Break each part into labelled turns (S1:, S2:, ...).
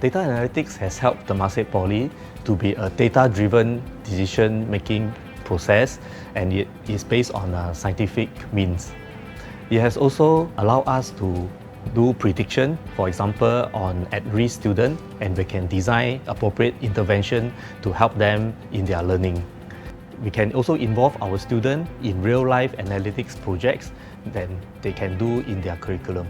S1: Data analytics has helped Temasek Poly to be a data-driven decision-making process, and it is based on scientific means. It has also allowed us to do prediction, for example, on at-risk students, and we can design appropriate intervention to help them in their learning. We can also involve our students in real-life analytics projects that they can do in their curriculum.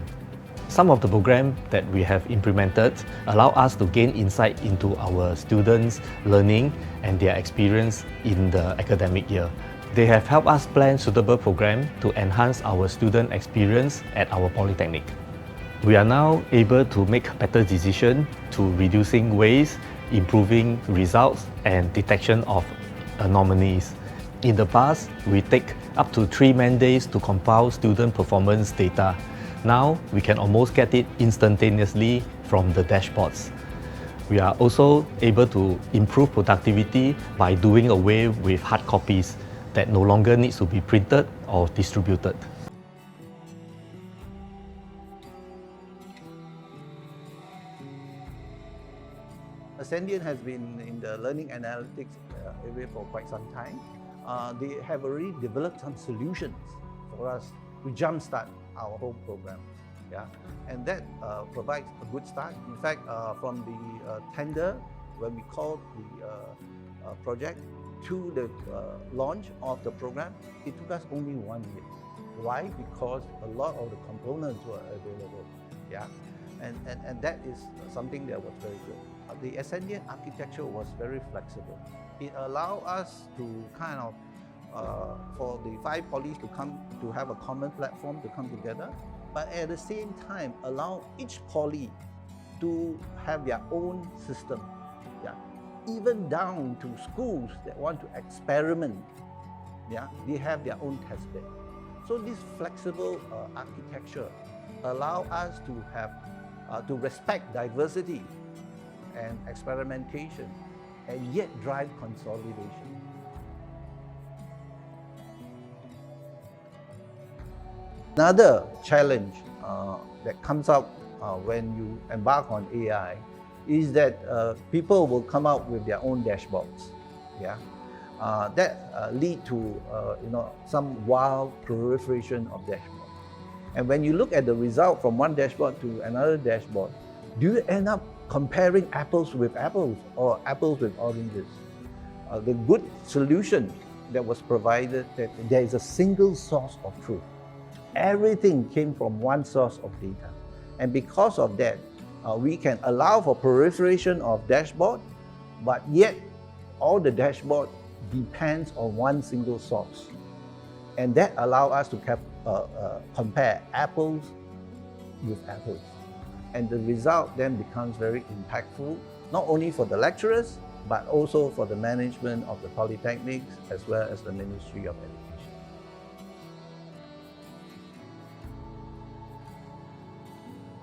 S1: Some of the programs that we have implemented allow us to gain insight into our students' learning and their experience in the academic year. They have helped us plan suitable programs to enhance our student experience at our polytechnic. We are now able to make better decisions to reducing waste, improving results, and detection of anomalies. In the past, we take up to 3 man-days to compile student performance data. Now, we can almost get it instantaneously from the dashboards. We are also able to improve productivity by doing away with hard copies that no longer needs to be printed or distributed.
S2: Azendian has been in the learning analytics area for quite some time. They have already developed some solutions for us to jumpstart our whole program. Yeah? And that provides a good start. In fact, from the tender, when we called the project, to the launch of the program, it took us only 1 year. Why? Because a lot of the components were available. Yeah? And that is something that was very good. The Azendian architecture was very flexible. It allowed us to kind of, for the 5 polys to have a common platform to come together, but at the same time allow each poly to have their own system. Yeah? Even down to schools that want to experiment, yeah? They have their own test bed. So this flexible architecture allow us to have to respect diversity and experimentation, and yet drive consolidation. Another challenge that comes up when you embark on AI is that people will come out with their own dashboards. Yeah? That lead to some wild proliferation of dashboards. And when you look at the result from one dashboard to another dashboard, do you end up comparing apples with apples or apples with oranges? The good solution that was provided, that there is a single source of truth. Everything came from one source of data. And because of that, we can allow for proliferation of dashboard, but yet all the dashboard depends on one single source. And that allows us to compare apples with apples. And the result then becomes very impactful, not only for the lecturers, but also for the management of the polytechnics, as well as the Ministry of Education.